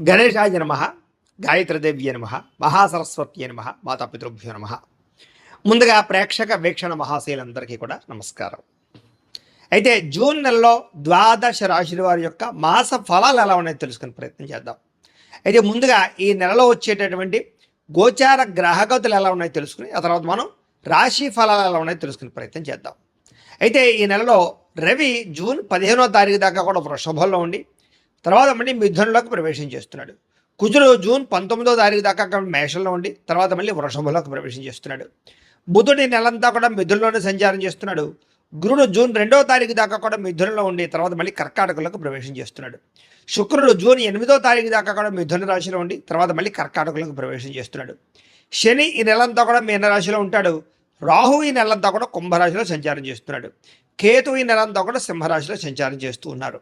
గణేశాయ నమ, గాయత్రీదేవ్య నమ, మహాసరస్వత్యే నమ, మాతాపితృభ్యో నమ. ముందుగా ప్రేక్షక వీక్షణ మహాశైలందరికీ కూడా నమస్కారం. అయితే జూన్ నెలలో ద్వాదశ రాశుల వారి యొక్క మాస ఫలాలు ఎలా ఉన్నాయో తెలుసుకునే ప్రయత్నం చేద్దాం. అయితే ముందుగా ఈ నెలలో వచ్చేటటువంటి గోచార గ్రహగతులు ఎలా ఉన్నాయో తెలుసుకుని ఆ తర్వాత మనం రాశి ఫలాలు ఎలా ఉన్నాయో తెలుసుకునే ప్రయత్నం చేద్దాం. అయితే ఈ నెలలో రవి జూన్ 15వ తారీఖు దాకా కూడా వృషభంలో ఉండి తర్వాత మళ్ళీ మిథునంలోకి ప్రవేశం చేస్తున్నాడు. కుజుడు జూన్ 19వ తారీఖు దాకా మేషంలో ఉండి తర్వాత మళ్ళీ వృషభంలోకి ప్రవేశం చేస్తున్నాడు. బుధుడి నెలంతా కూడా మిథునంలోనే సంచారం చేస్తున్నాడు. గురుడు జూన్ 2వ తారీఖు దాకా కూడా మిథునంలో ఉండి తర్వాత మళ్ళీ కర్కాటకంలోకి ప్రవేశం చేస్తున్నాడు. శుక్రుడు జూన్ 8వ తారీఖు దాకా కూడా మిథున రాశిలో ఉండి తర్వాత మళ్ళీ కర్కాటకంలోకి ప్రవేశం చేస్తున్నాడు. శని ఈ నెలంతా కూడా మీనరాశిలో ఉంటాడు. రాహు ఈ నెలంతా కూడా కుంభరాశిలో సంచారం చేస్తున్నాడు. కేతు ఈ నెలంతా కూడా సింహరాశిలో సంచారం చేస్తూ ఉన్నారు.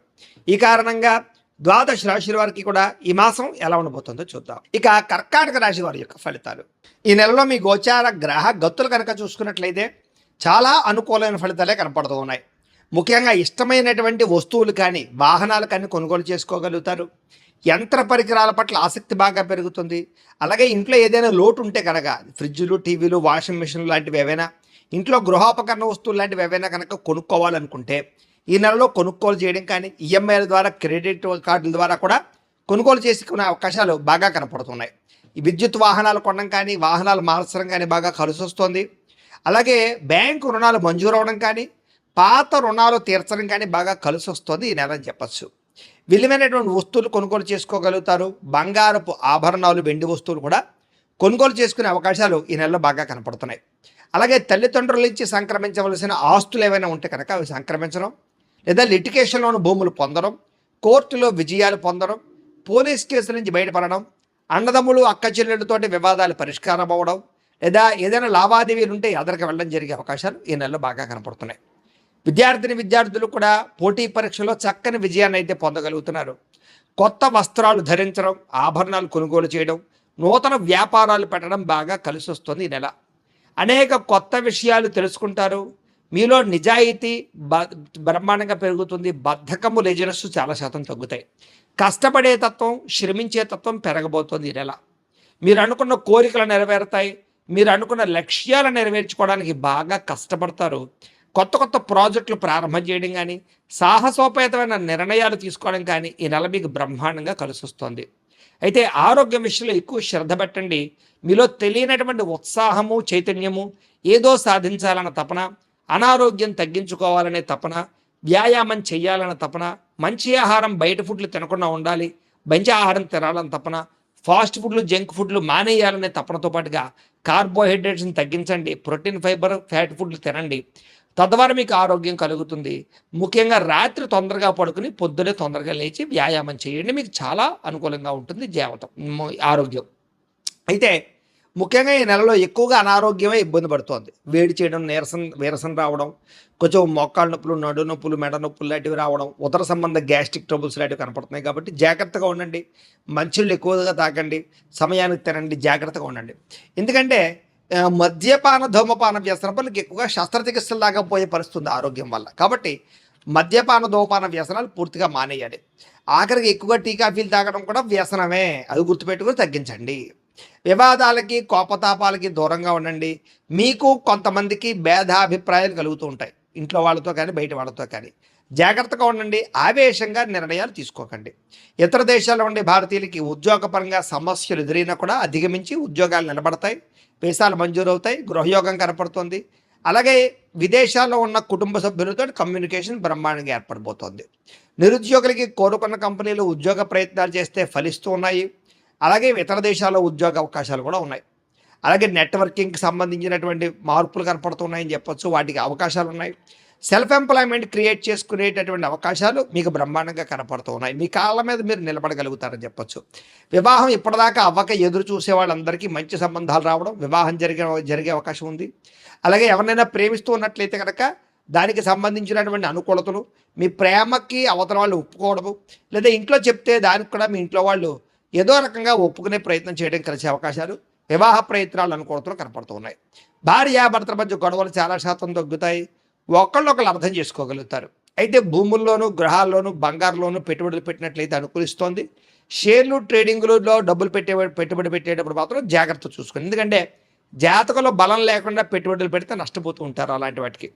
ఈ కారణంగా ద్వాదశ రాశుల వారికి కూడా ఈ మాసం ఎలా ఉండబోతుందో చూద్దాం. ఇక కర్కాటక రాశి వారి యొక్క ఫలితాలు. ఈ నెలలో మీ గోచార గ్రహ గతులు కనుక చూసుకున్నట్లయితే చాలా అనుకూలమైన ఫలితాలే కనపడుతూ ఉన్నాయి. ముఖ్యంగా ఇష్టమైనటువంటి వస్తువులు కానీ వాహనాలు కానీ కొనుగోలు చేసుకోగలుగుతారు. యంత్ర పరికరాల పట్ల ఆసక్తి బాగా పెరుగుతుంది. అలాగే ఇంట్లో ఏదైనా లోటు ఉంటే కనుక ఫ్రిడ్జ్లు, టీవీలు, వాషింగ్ మిషన్లు లాంటివి ఏవైనా ఇంట్లో గృహోపకరణ వస్తువులు లాంటివి ఏవైనా కనుక కొనుక్కోవాలనుకుంటే ఈ నెలలో కొనుగోలు చేయడం కానీ ఈఎంఐల ద్వారా క్రెడిట్ కార్డుల ద్వారా కూడా కొనుగోలు చేసుకునే అవకాశాలు బాగా కనపడుతున్నాయి. ఈ విద్యుత్ వాహనాలు కొనడం కానీ వాహనాలు మార్చడం కానీ బాగా కలిసి వస్తుంది. అలాగే బ్యాంకు రుణాలు మంజూరు అవ్వడం కానీ పాత రుణాలు తీర్చడం కానీ బాగా కలిసి వస్తుంది ఈ నెల అని చెప్పచ్చు. విలువైనటువంటి వస్తువులు కొనుగోలు చేసుకోగలుగుతారు. బంగారపు ఆభరణాలు, వెండి వస్తువులు కూడా కొనుగోలు చేసుకునే అవకాశాలు ఈ నెలలో బాగా కనపడుతున్నాయి. అలాగే తల్లిదండ్రుల నుంచి సంక్రమించవలసిన ఆస్తులు ఏవైనా ఉంటే కనుక అవి సంక్రమించడం, లేదా లిటిగేషన్లోని భూములు పొందడం, కోర్టులో విజయాలు పొందడం, పోలీస్ కేసుల నుంచి బయటపడడం, అన్నదమ్ములు అక్క చెల్లెళ్ళతోటి వివాదాలు పరిష్కారం అవ్వడం, లేదా ఏదైనా లావాదేవీలు ఉంటే ఎదరికి వెళ్ళడం జరిగే అవకాశాలు ఈ నెలలో బాగా కనపడుతున్నాయి. విద్యార్థులు కూడా పోటీ పరీక్షలో చక్కని విజయాన్ని అయితే పొందగలుగుతున్నారు. కొత్త వస్త్రాలు ధరించడం, ఆభరణాలు కొనుగోలు చేయడం, నూతన వ్యాపారాలు పెట్టడం బాగా కలిసి వస్తుంది ఈ నెల. అనేక కొత్త విషయాలు తెలుసుకుంటారు. మీలో నిజాయితీ బ్రహ్మాండంగా పెరుగుతుంది. బద్ధకము, లేజినెస్ చాలా శాతం తగ్గుతాయి. కష్టపడే తత్వం, శ్రమించే తత్వం పెరగబోతుంది ఈ నెల. మీరు అనుకున్న కోరికలు నెరవేరుతాయి. మీరు అనుకున్న లక్ష్యాలు నెరవేర్చుకోవడానికి బాగా కష్టపడతారు. కొత్త కొత్త ప్రాజెక్టులు ప్రారంభం చేయడం కానీ సాహసోపేతమైన నిర్ణయాలు తీసుకోవడం కానీ ఈ నెల మీకు బ్రహ్మాండంగా కలిసి వస్తుంది. అయితే ఆరోగ్యం విషయంలో ఎక్కువ శ్రద్ధ పెట్టండి. మీలో తెలియనటువంటి ఉత్సాహము, చైతన్యము, ఏదో సాధించాలన్న తపన, అనారోగ్యం తగ్గించుకోవాలనే తపన, వ్యాయామం చేయాలన్న తపన, మంచి ఆహారం బయట ఫుడ్లు తినకుండా ఉండాలి, మంచి ఆహారం తినాలని తపన, ఫాస్ట్ ఫుడ్లు, జంక్ ఫుడ్లు మానేయాలనే తపనతో పాటుగా కార్బోహైడ్రేట్స్ని తగ్గించండి. ప్రోటీన్, ఫైబర్, ఫ్యాట్ ఫుడ్లు తినండి. తద్వారా మీకు ఆరోగ్యం కలుగుతుంది. ముఖ్యంగా రాత్రి తొందరగా పడుకుని పొద్దునే తొందరగా లేచి వ్యాయామం చేయండి. మీకు చాలా అనుకూలంగా ఉంటుంది ఆరోగ్యం. అయితే ముఖ్యంగా ఈ నెలలో ఎక్కువగా అనారోగ్యమే ఇబ్బంది పడుతోంది. వేడి చేయడం, నీరసం రావడం, కొంచెం మోకాళ్ళ నొప్పులు, నడు నొప్పులు, మెడ నొప్పులు లాంటివి రావడం, ఉదర సంబంధ గ్యాస్ట్రిక్ ట్రబుల్స్ లాంటివి కనపడుతున్నాయి. కాబట్టి జాగ్రత్తగా ఉండండి. మంచినీళ్ళు ఎక్కువగా తాగండి, సమయానికి తినండి, జాగ్రత్తగా ఉండండి. ఎందుకంటే మద్యపాన, ధూమపాన వ్యసనం వల్ల ఎక్కువగా శస్త్రచికిత్సలు దాకా పోయే పరిస్థితుంది ఆరోగ్యం వల్ల. కాబట్టి మద్యపాన, ధూమపాన వ్యసనాలు పూర్తిగా మానేయాలి. ఆఖరికి ఎక్కువగా టీ, కాఫీలు తాగడం కూడా వ్యసనమే. అది గుర్తుపెట్టుకుని తగ్గించండి. వివాదాలకి, కోపతాపాలకి దూరంగా ఉండండి. మీకు కొంతమందికి భేదాభిప్రాయాలు కలుగుతూ ఉంటాయి, ఇంట్లో వాళ్ళతో కానీ బయట వాళ్ళతో కానీ. జాగ్రత్తగా ఉండండి. ఆవేశంగా నిర్ణయాలు తీసుకోకండి. ఇతర దేశాల్లో ఉండే భారతీయులకి ఉద్యోగపరంగా సమస్యలు ఎదురైనా కూడా అధిగమించి ఉద్యోగాలు నిలబడతాయి, వీసాలు మంజూరు అవుతాయి, గృహయోగం కనపడుతుంది. అలాగే విదేశాల్లో ఉన్న కుటుంబ సభ్యులతో కమ్యూనికేషన్ బ్రహ్మాండంగా ఏర్పడిపోతుంది. నిరుద్యోగులకి కోరుకున్న కంపెనీలు ఉద్యోగ ప్రయత్నాలు చేస్తే ఫలిస్తూ ఉన్నాయి. అలాగే ఇతర దేశాల్లో ఉద్యోగ అవకాశాలు కూడా ఉన్నాయి. అలాగే నెట్వర్కింగ్కి సంబంధించినటువంటి మార్పులు కనపడుతున్నాయని చెప్పొచ్చు. వాటికి అవకాశాలు ఉన్నాయి. సెల్ఫ్ ఎంప్లాయ్మెంట్ క్రియేట్ చేసుకునేటటువంటి అవకాశాలు మీకు బ్రహ్మాండంగా కనపడుతూ ఉన్నాయి. మీ కాళ్ళ మీద మీరు నిలబడగలుగుతారని చెప్పొచ్చు. వివాహం ఇప్పటిదాకా అవ్వక ఎదురు చూసే వాళ్ళందరికీ మంచి సంబంధాలు రావడం, వివాహం జరిగే అవకాశం ఉంది. అలాగే ఎవరినైనా ప్రేమిస్తూ ఉన్నట్లయితే కనుక దానికి సంబంధించినటువంటి అనుకూలతలు, మీ ప్రేమకి అవతల వాళ్ళు ఒప్పుకోవడము, లేదా ఇంట్లో చెప్తే దానికి కూడా మీ ఇంట్లో వాళ్ళు ఏదో రకంగా ఒప్పుకునే ప్రయత్నం చేయడం కలిసే అవకాశాలు, వివాహ ప్రయత్నాలు, అనుకూలతలు కనపడుతూ ఉన్నాయి. భార్యాభర్తల మధ్య గొడవలు చాలా శాతం తగ్గుతాయి. ఒకళ్ళొకళ్ళు అర్థం చేసుకోగలుగుతారు. అయితే భూముల్లోనూ, గృహాల్లోనూ, బంగారులోనూ పెట్టుబడులు పెట్టినట్లయితే అనుకూలిస్తోంది. షేర్లు ట్రేడింగ్లలో డబ్బులు పెట్టుబడి పెట్టేటప్పుడు మాత్రం జాగ్రత్త చూసుకోండి. ఎందుకంటే జాతకంలో బలం లేకుండా పెట్టుబడులు పెడితే నష్టపోతూ ఉంటారు అలాంటి వాటికి.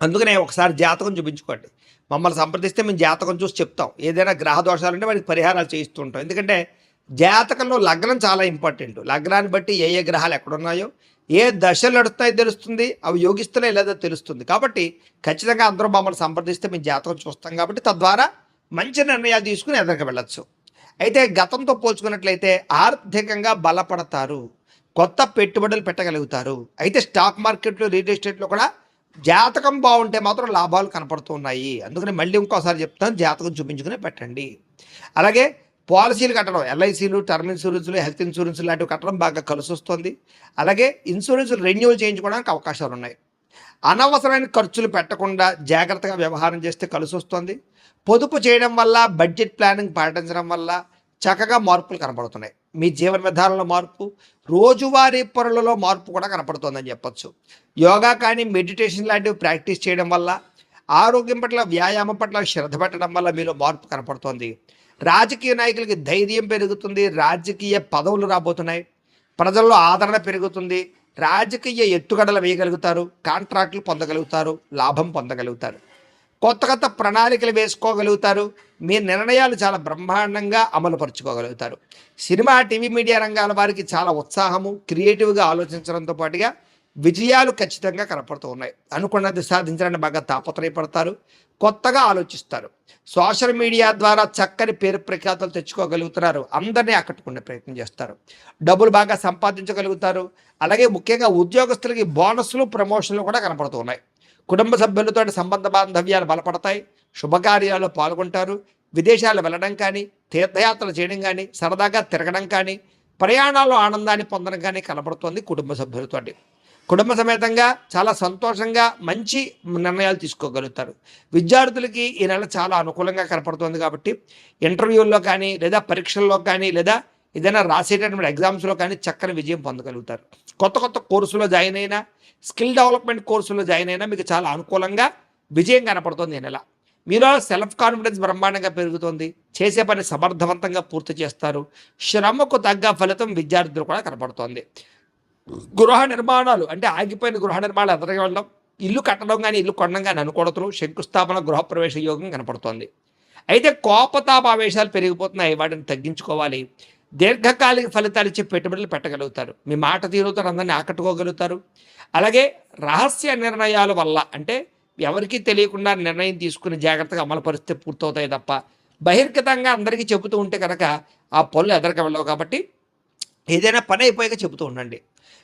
అందుకనే ఒకసారి జాతకం చూపించుకోండి. మమ్మల్ని సంప్రదిస్తే మేము జాతకం చూసి చెప్తాం. ఏదైనా గ్రహ దోషాలు ఉంటే వాటికి పరిహారాలు చేయిస్తూ ఉంటాం. ఎందుకంటే జాతకంలో లగ్నం చాలా ఇంపార్టెంట్. లగ్నాన్ని బట్టి ఏ ఏ గ్రహాలు ఎక్కడున్నాయో, ఏ దశలు నడుస్తాయో తెలుస్తుంది, అవి యోగిస్తున్నాయో లేదో తెలుస్తుంది. కాబట్టి ఖచ్చితంగా అందరూ మమ్మల్ని సంప్రదిస్తే మేము జాతకం చూస్తాం కాబట్టి తద్వారా మంచి నిర్ణయాలు తీసుకుని ఎదరికి వెళ్ళచ్చు. అయితే గతంతో పోల్చుకున్నట్లయితే ఆర్థికంగా బలపడతారు, కొత్త పెట్టుబడులు పెట్టగలుగుతారు. అయితే స్టాక్ మార్కెట్లో, రియల్ ఎస్టేట్లో కూడా జాతకం బాగుంటే మాత్రం లాభాలు కనపడుతున్నాయి. అందుకని మళ్ళీ ఇంకోసారి చెప్తాను, జాతకం చూపించుకుని పెట్టండి. అలాగే పాలసీలు కట్టడం, ఎల్ఐసీలు, టర్మ్ ఇన్సూరెన్స్లు, హెల్త్ ఇన్సూరెన్స్ లాంటివి కట్టడం బాగా కలిసి వస్తుంది. అలాగే ఇన్సూరెన్స్లు రెన్యూవల్ చేయించుకోవడానికి అవకాశాలు ఉన్నాయి. అనవసరమైన ఖర్చులు పెట్టకుండా జాగ్రత్తగా వ్యవహారం చేస్తే కలిసి వస్తుంది. పొదుపు చేయడం వల్ల, బడ్జెట్ ప్లానింగ్ పాటించడం వల్ల చక్కగా మార్పులు కనపడుతున్నాయి. మీ జీవన విధానంలో మార్పు, రోజువారీ పనులలో మార్పు కూడా కనపడుతుందని చెప్పచ్చు. యోగా కానీ, మెడిటేషన్ లాంటివి ప్రాక్టీస్ చేయడం వల్ల, ఆరోగ్యం పట్ల, వ్యాయామం పట్ల శ్రద్ధ పెట్టడం వల్ల మీలో మార్పు కనపడుతోంది. రాజకీయ నాయకులకి ధైర్యం పెరుగుతుంది, రాజకీయ పదవులు రాబోతున్నాయి, ప్రజల్లో ఆదరణ పెరుగుతుంది, రాజకీయ ఎత్తుగడలు వేయగలుగుతారు, కాంట్రాక్టులు పొందగలుగుతారు, లాభం పొందగలుగుతారు, కొత్త కొత్త ప్రణాళికలు వేసుకోగలుగుతారు. మీ నిర్ణయాలు చాలా బ్రహ్మాండంగా అమలుపరుచుకోగలుగుతారు. సినిమా, టీవీ, మీడియా రంగాల వారికి చాలా ఉత్సాహము, క్రియేటివ్గా ఆలోచించడంతో పాటుగా విజయాలు ఖచ్చితంగా కనపడుతూ ఉన్నాయి. అనుకున్నది సాధించడానికి బాగా తాపత్రయపడతారు, కొత్తగా ఆలోచిస్తారు. సోషల్ మీడియా ద్వారా చక్కని పేరు ప్రఖ్యాతలు తెచ్చుకోగలుగుతున్నారు, అందరినీ ఆకట్టుకునే ప్రయత్నం చేస్తారు, డబ్బులు బాగా సంపాదించగలుగుతారు. అలాగే ముఖ్యంగా ఉద్యోగస్తులకి బోనస్లు, ప్రమోషన్లు కూడా కనపడుతూ ఉన్నాయి. కుటుంబ సభ్యులతో సంబంధ బాంధవ్యాలు బలపడతాయి, శుభకార్యాల్లో పాల్గొంటారు, విదేశాలు వెళ్ళడం కానీ, తీర్థయాత్రలు చేయడం కానీ, సరదాగా తిరగడం కానీ, ప్రయాణాల్లో ఆనందాన్ని పొందడం కానీ కనపడుతోంది. కుటుంబ సభ్యులతో కుటుంబ సమేతంగా చాలా సంతోషంగా మంచి నిర్ణయాలు తీసుకోగలుగుతారు. విద్యార్థులకి ఈ నెల చాలా అనుకూలంగా కనపడుతుంది కాబట్టి ఇంటర్వ్యూల్లో కానీ, లేదా పరీక్షల్లో కానీ, లేదా ఏదైనా రాసేటటువంటి ఎగ్జామ్స్లో కానీ చక్కని విజయం పొందగలుగుతారు. కొత్త కొత్త కోర్సులో జాయిన్ అయినా, స్కిల్ డెవలప్మెంట్ కోర్సులో జాయిన్ అయినా మీకు చాలా అనుకూలంగా విజయం కనపడుతుంది ఈ నెల. మీలో సెల్ఫ్ కాన్ఫిడెన్స్ బ్రహ్మాండంగా పెరుగుతుంది, చేసే పని సమర్థవంతంగా పూర్తి చేస్తారు, శ్రమకు తగ్గ ఫలితం విద్యార్థులు కూడా కనపడుతోంది. గృహ నిర్మాణాలు అంటే ఆగిపోయిన గృహ నిర్మాణాలు ఎదరికి వెళ్ళడం, ఇల్లు కట్టడం కానీ, ఇల్లు కొనడం కానీ అనుకూడతలు, శంకుస్థాపన, గృహప్రవేశ యోగం కనపడుతోంది. అయితే కోపతాపావేశాలు పెరిగిపోతున్నాయి, వాటిని తగ్గించుకోవాలి. దీర్ఘకాలిక ఫలితాలు ఇచ్చే పెట్టుబడులు పెట్టగలుగుతారు, మీ మాట తీరుతో అందరినీ ఆకట్టుకోగలుగుతారు. అలాగే రహస్య నిర్ణయాల వల్ల, అంటే ఎవరికీ తెలియకుండా నిర్ణయం తీసుకుని జాగ్రత్తగా అమలు పరిస్థితి పూర్తవుతాయి తప్ప బహిర్గతంగా అందరికీ చెబుతూ ఉంటే కనుక ఆ పనులు ఎదరికి వెళ్ళవు. కాబట్టి ఏదైనా పని అయిపోయాక చెబుతూ ఉండండి.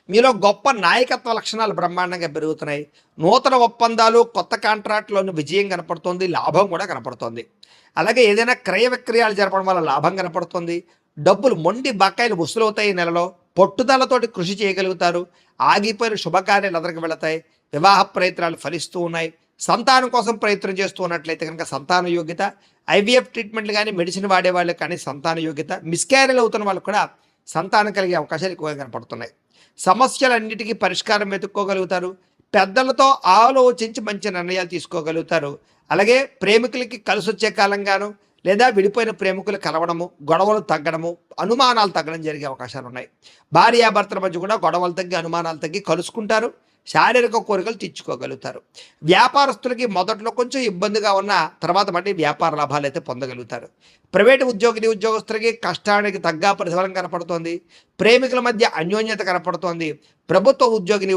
మీలో గొప్ప నాయకత్వ లక్షణాలు బ్రహ్మాండంగా పెరుగుతున్నాయి. నూతన ఒప్పందాలు, కొత్త కాంట్రాక్ట్లోని విజయం కనపడుతుంది, లాభం కూడా కనపడుతుంది. అలాగే ఏదైనా క్రయ విక్రయాలు జరపడం వల్ల లాభం కనపడుతుంది. డబ్బులు, మొండి బకాయిలు వసూలవుతాయి. నెలలో పట్టుదలతోటి కృషి చేయగలుగుతారు. ఆగిపోయిన శుభకార్యాలు ఎదరికి వెళతాయి. వివాహ ప్రయత్నాలు ఫలిస్తూ ఉన్నాయి. సంతానం కోసం ప్రయత్నం చేస్తూ ఉన్నట్లయితే కనుక సంతాన యోగ్యత, ఐవీఎఫ్ ట్రీట్మెంట్లు కానీ, మెడిసిన్ వాడే వాళ్ళకి కానీ సంతాన యోగ్యత, మిస్క్యారీలు అవుతున్న వాళ్ళకు కూడా సంతానం కలిగే అవకాశాలు ఎక్కువగా కనపడుతున్నాయి. సమస్యలన్నిటికీ పరిష్కారం వెతుక్కోగలుగుతారు. పెద్దలతో ఆలోచించి మంచి నిర్ణయాలు తీసుకోగలుగుతారు. అలాగే ప్రేమికులకి కలిసి వచ్చే కాలంగాను, లేదా విడిపోయిన ప్రేమికులు కలవడము, గొడవలు తగ్గడము, అనుమానాలు తగ్గడం జరిగే అవకాశాలు ఉన్నాయి. భార్యాభర్తల మధ్య కూడా గొడవలు తగ్గి, అనుమానాలు తగ్గి కలుసుకుంటారు. శారీరక కోరికలు తీర్చుకోగలుగుతారు. వ్యాపారస్తులకి మొదట్లో కొంచెం ఇబ్బందిగా ఉన్న తర్వాత మళ్ళీ వ్యాపార లాభాలు అయితే పొందగలుగుతారు. ప్రైవేటు ఉద్యోగస్తులకి కష్టానికి తగ్గ ప్రతిఫలం కనపడుతోంది. ప్రేమికుల మధ్య అన్యోన్యత కనపడుతోంది. ప్రభుత్వ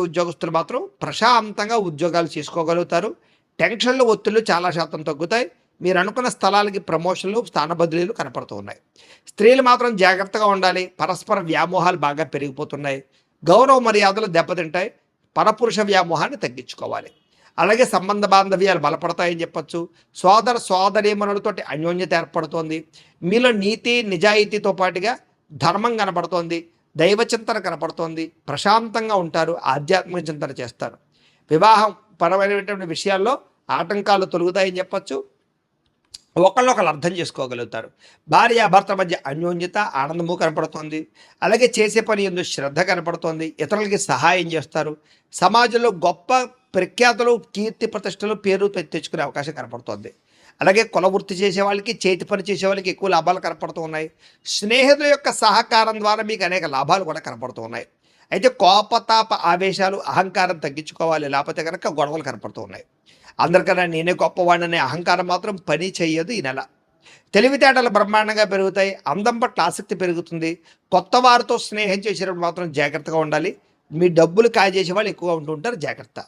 ఉద్యోగస్తులు మాత్రం ప్రశాంతంగా ఉద్యోగాలు చేసుకోగలుగుతారు. టెన్షన్లు, ఒత్తిళ్లు చాలా శాతం తగ్గుతాయి. మీరు అనుకున్న స్థలాలకి ప్రమోషన్లు, స్థాన బదిలీలు కనపడుతూ ఉన్నాయి. స్త్రీలు మాత్రం జాగ్రత్తగా ఉండాలి. పరస్పర వ్యామోహాలు బాగా పెరిగిపోతున్నాయి. గౌరవ మర్యాదలు దెబ్బతింటాయి. పరపురుష వ్యామోహాన్ని తగ్గించుకోవాలి. అలాగే సంబంధ బాంధవ్యాలు బలపడతాయని చెప్పచ్చు. సోదర సోదరీమణులతోటి అన్యోన్యత ఏర్పడుతోంది. మీలో నీతి, నిజాయితీతో పాటుగా ధర్మం కనపడుతోంది. దైవచింతన కనపడుతోంది. ప్రశాంతంగా ఉంటారు. ఆధ్యాత్మిక చింతన చేస్తారు. వివాహం పరమైనటువంటి విషయాల్లో ఆటంకాలు తొలుగుతాయని చెప్పచ్చు. ఒకళ్ళొకళ్ళు అర్థం చేసుకోగలుగుతారు. భార్యాభర్తల మధ్య అన్యోన్యత, ఆనందము కనపడుతోంది. అలాగే చేసే పని ఎందు శ్రద్ధ కనపడుతోంది. ఇతరులకి సహాయం చేస్తారు. సమాజంలో గొప్ప ప్రఖ్యాతులు, కీర్తి ప్రతిష్టలు, పేరు తెచ్చుకునే అవకాశం కనపడుతోంది. అలాగే కుల వృత్తి చేసే వాళ్ళకి, చేతి పని చేసే వాళ్ళకి ఎక్కువ లాభాలు కనపడుతూ ఉన్నాయి. స్నేహితుల యొక్క సహకారం ద్వారా మీకు అనేక లాభాలు కూడా కనపడుతూ ఉన్నాయి. అయితే కోపతాప ఆవేశాలు, అహంకారం తగ్గించుకోవాలి, లేకపోతే కనుక గొడవలు కనపడుతూ ఉన్నాయి. అందరికన్నా నేనే గొప్పవాడిననే అహంకారం మాత్రం పని చేయదు ఈ నెల. తెలివితేటలు బ్రహ్మాండంగా పెరుగుతాయి. అందం పట్ల ఆసక్తి పెరుగుతుంది. కొత్త వారితో స్నేహం చేసేటప్పుడు మాత్రం జాగ్రత్తగా ఉండాలి. మీ డబ్బులు కాజేసే వాళ్ళు ఎక్కువగా ఉంటూ ఉంటారు, జాగ్రత్త.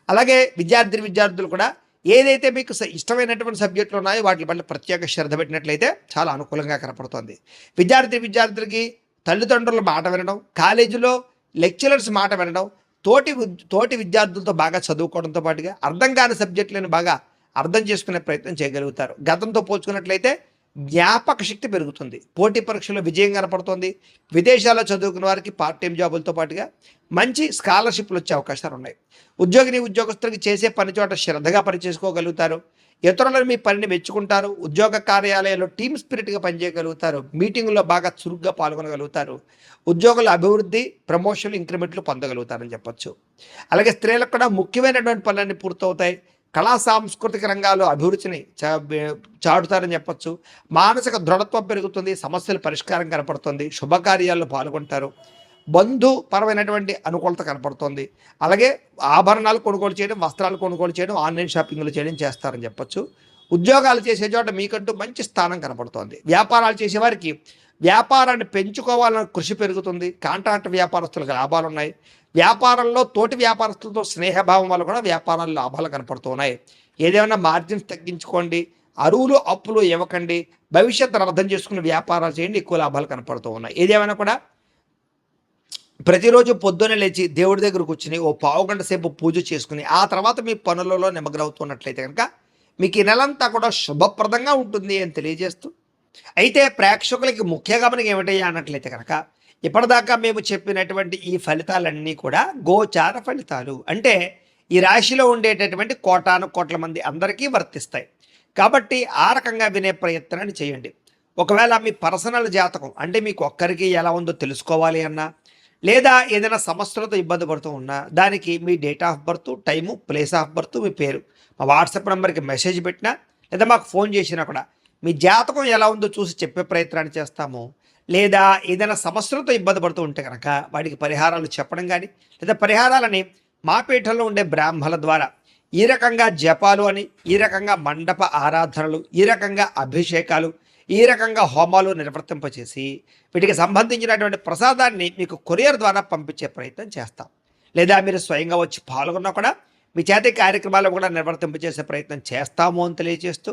అలాగే విద్యార్థులు కూడా ఏదైతే మీకు ఇష్టమైనటువంటి సబ్జెక్టులు ఉన్నాయో వాటి పట్ల ప్రత్యేక శ్రద్ధ పెట్టినట్లయితే చాలా అనుకూలంగా కనపడుతుంది. విద్యార్థులకి తల్లిదండ్రుల మాట వినడం, కాలేజీలో లెక్చరర్స్ మాట వినడం, తోటి విద్యార్థులతో బాగా చదువుకోవడంతో పాటుగా అర్థం కాని సబ్జెక్టులను బాగా అర్థం చేసుకునే ప్రయత్నం చేయగలుగుతారు. గతంతో పోల్చుకున్నట్లయితే జ్ఞాపక శక్తి పెరుగుతుంది. పోటీ పరీక్షల్లో విజయం కనపడుతుంది. విదేశాల్లో చదువుకున్న వారికి పార్ట్ టైం జాబులతో పాటుగా మంచి స్కాలర్షిప్లు వచ్చే అవకాశాలు ఉన్నాయి. ఉద్యోగస్తులకి చేసే పని చోట శ్రద్ధగా పని చేసుకోగలుగుతారు. ఇతరులను మీ పనిని మెచ్చుకుంటారు. ఉద్యోగ కార్యాలయాల్లో టీమ్ స్పిరిట్గా పనిచేయగలుగుతారు. మీటింగుల్లో బాగా చురుగ్గా పాల్గొనగలుగుతారు. ఉద్యోగుల అభివృద్ధి, ప్రమోషన్లు, ఇంక్రిమెంట్లు పొందగలుగుతారని చెప్పొచ్చు. అలాగే స్త్రీలకు కూడా ముఖ్యమైనటువంటి పనులన్నీ పూర్తవుతాయి. కళా సాంస్కృతిక రంగాలు అభివృద్ధిని చాటుతారని చెప్పొచ్చు. మానసిక దృఢత్వం పెరుగుతుంది. సమస్యల పరిష్కారం కనపడుతుంది. శుభకార్యాల్లో పాల్గొంటారు. బంధుపరమైనటువంటి అనుకూలత కనపడుతుంది. అలాగే ఆభరణాలు కొనుగోలు చేయడం, వస్త్రాలు కొనుగోలు చేయడం, ఆన్లైన్ షాపింగ్లు చేయడం చేస్తారని చెప్పొచ్చు. ఉద్యోగాలు చేసే చోట మీకంటూ మంచి స్థానం కనపడుతోంది. వ్యాపారాలు చేసేవారికి వ్యాపారాన్ని పెంచుకోవాలన్న కృషి పెరుగుతుంది. కాంట్రాక్ట్ వ్యాపారస్తులకు లాభాలు ఉన్నాయి. వ్యాపారంలో తోటి వ్యాపారస్తులతో స్నేహభావం వల్ల కూడా వ్యాపారాల్లో లాభాలు కనపడుతున్నాయి. ఏదేమైనా మార్జిన్స్ తగ్గించుకోండి. అరువులు అప్పులు ఇవ్వకండి. భవిష్యత్తును అర్థం చేసుకుని వ్యాపారాలు చేయండి. ఎక్కువ లాభాలు కనపడుతూ ఉన్నాయి. ఏదేమైనా కూడా ప్రతిరోజు పొద్దున్నే లేచి దేవుడి దగ్గర కూర్చుని ఓ పావుగంట సేపు పూజ చేసుకుని ఆ తర్వాత మీ పనులలో నిమగ్నమవుతున్నట్లయితే కనుక మీకు ఈ నెలంతా కూడా శుభప్రదంగా ఉంటుంది అని తెలియజేస్తూ, అయితే ప్రేక్షకులకి ముఖ్య గమనిక ఏమిటయ్యా అన్నట్లయితే కనుక ఇప్పటిదాకా మేము చెప్పినటువంటి ఈ ఫలితాలన్నీ కూడా గోచార ఫలితాలు. అంటే ఈ రాశిలో ఉండేటటువంటి కోట్ల మంది అందరికీ వర్తిస్తాయి. కాబట్టి ఆ రకంగా వినే ప్రయత్నాన్ని చేయండి. ఒకవేళ మీ పర్సనల్ జాతకం అంటే మీకు ఒక్కరికి ఎలా ఉందో తెలుసుకోవాలి అన్నా, లేదా ఏదైనా సమస్యలతో ఇబ్బంది పడుతూ ఉన్నా దానికి మీ date of birth, time, place of birth, మీ పేరు మా వాట్సాప్ నెంబర్కి మెసేజ్ పెట్టినా లేదా మాకు ఫోన్ చేసినా కూడా మీ జాతకం ఎలా ఉందో చూసి చెప్పే ప్రయత్నాన్ని చేస్తాము. లేదా ఏదైనా సమస్యలతో ఇబ్బంది పడుతూ ఉంటే కనుక వాటికి పరిహారాలు చెప్పడం కానీ, లేదా పరిహారాలని మా పీఠంలో ఉండే బ్రాహ్మణుల ద్వారా ఈ రకంగా జపాలు అని, ఈ రకంగా మండప ఆరాధనలు, ఈ రకంగా అభిషేకాలు, ఈ రకంగా హోమాలు నిర్వర్తింపచేసి వీటికి సంబంధించినటువంటి ప్రసాదాన్ని మీకు కొరియర్ ద్వారా పంపించే ప్రయత్నం చేస్తాం. లేదా మీరు స్వయంగా వచ్చి పాల్గొన్నా కూడా మీ చేతి కార్యక్రమాలు కూడా నిర్వర్తింపచేసే ప్రయత్నం చేస్తాము అని తెలియజేస్తూ,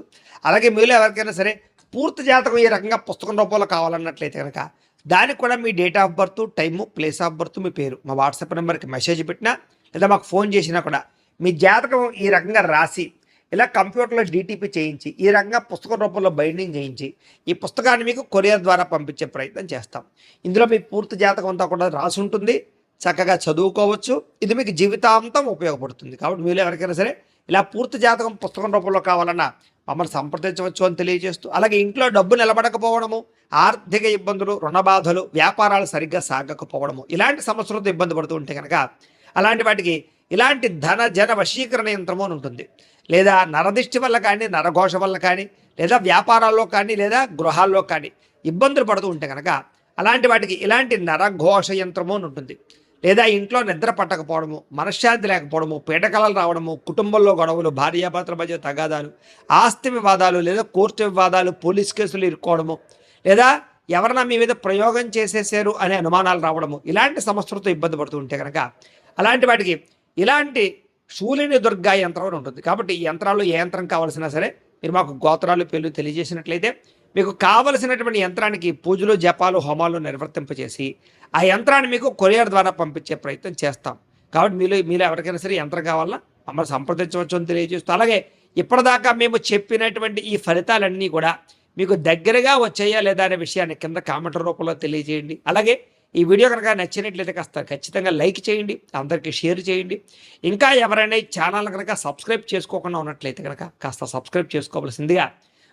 అలాగే మీలో ఎవరికైనా సరే పూర్తి జాతకం ఈ రకంగా పుస్తకం రూపంలో కావాలన్నట్లయితే కనుక దానికి కూడా మీ date of birth, time, place of birth, మీ పేరు మా వాట్సాప్ నెంబర్కి మెసేజ్ పెట్టినా లేదా మాకు ఫోన్ చేసినా కూడా మీ జాతకం ఈ రకంగా రాసి ఇలా కంప్యూటర్లో డీటీపీ చేయించి ఈ రకంగా పుస్తకం రూపంలో బైండింగ్ చేయించి ఈ పుస్తకాన్ని మీకు కొరియర్ ద్వారా పంపించే ప్రయత్నం చేస్తాం. ఇందులో మీ పూర్తి జాతకం అంతా కూడా రాసి ఉంటుంది. చక్కగా చదువుకోవచ్చు. ఇది మీకు జీవితాంతం ఉపయోగపడుతుంది. కాబట్టి మీరు ఎవరికైనా సరే ఇలా పూర్తి జాతకం పుస్తకం రూపంలో కావాలన్నా మమ్మల్ని సంప్రదించవచ్చు అని తెలియజేస్తూ, అలాగే ఇంట్లో డబ్బు నిలబడకపోవడము, ఆర్థిక ఇబ్బందులు, రుణ బాధలు, వ్యాపారాలు సరిగ్గా సాగకపోవడము, ఇలాంటి సమస్యలతో ఇబ్బంది పడుతూ ఉంటే కనుక అలాంటి వాటికి ఇలాంటి జన వశీకరణ యంత్రము అని ఉంటుంది. లేదా నరదిష్టి వల్ల కానీ, నరఘోష వల్ల కానీ, లేదా వ్యాపారాల్లో కానీ, లేదా గృహాల్లో కానీ ఇబ్బందులు పడుతూ ఉంటే కనుక అలాంటి వాటికి ఇలాంటి నరఘోష యంత్రము అని ఉంటుంది. లేదా ఇంట్లో నిద్ర పట్టకపోవడము, మనశ్శాంతి లేకపోవడము, పీడకలలు రావడము, కుటుంబంలో గొడవలు, భార్యాభర్తల మధ్య తగాదాలు, ఆస్తి వివాదాలు, లేదా కోర్టు వివాదాలు, పోలీస్ కేసులు ఇరుక్కోవడము, లేదా ఎవరైనా మీ మీద ప్రయోగం చేసేసారు అనే అనుమానాలు రావడము, ఇలాంటి సమస్యలతో ఇబ్బంది పడుతూ ఉంటే కనుక అలాంటి వాటికి ఇలాంటి శూలిని దుర్గా యంత్రం అని ఉంటుంది. కాబట్టి ఈ యంత్రాలు ఏ యంత్రం కావాల్సినా సరే మీరు మాకు గోత్రాలు, పేర్లు తెలియజేసినట్లయితే మీకు కావలసినటువంటి యంత్రానికి పూజలు, జపాలు, హోమాలు నిర్వర్తింపచేసి ఆ యంత్రాన్ని మీకు కొరియర్ ద్వారా పంపించే ప్రయత్నం చేస్తాం. కాబట్టి మీలో ఎవరికైనా సరే యంత్రం కావాలన్నా మమ్మల్ని సంప్రదించవచ్చు అని తెలియజేస్తూ, అలాగే ఇప్పటిదాకా మేము చెప్పినటువంటి ఈ ఫలితాలన్నీ కూడా మీకు దగ్గరగా వచ్చాయా లేదా అనే విషయాన్ని కింద కామెంట్ రూపంలో తెలియజేయండి. అలాగే ఈ వీడియో కనుక నచ్చినట్లయితే కాస్త ఖచ్చితంగా లైక్ చేయండి, అందరికీ షేర్ చేయండి. ఇంకా ఎవరైనా ఈ ఛానల్ కనుక సబ్స్క్రైబ్ చేసుకోకుండా ఉన్నట్లయితే కనుక కాస్త సబ్స్క్రైబ్ చేసుకోవాల్సిందిగా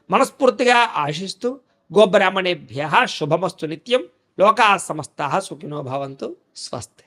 మనస్ఫూర్తిగా ఆశిస్తూ, గోబ్రాహ్మణేభ్యః శుభమస్తు నిత్యం, లోకాః సమస్తాః సుఖినో భవంతు. స్వస్తి.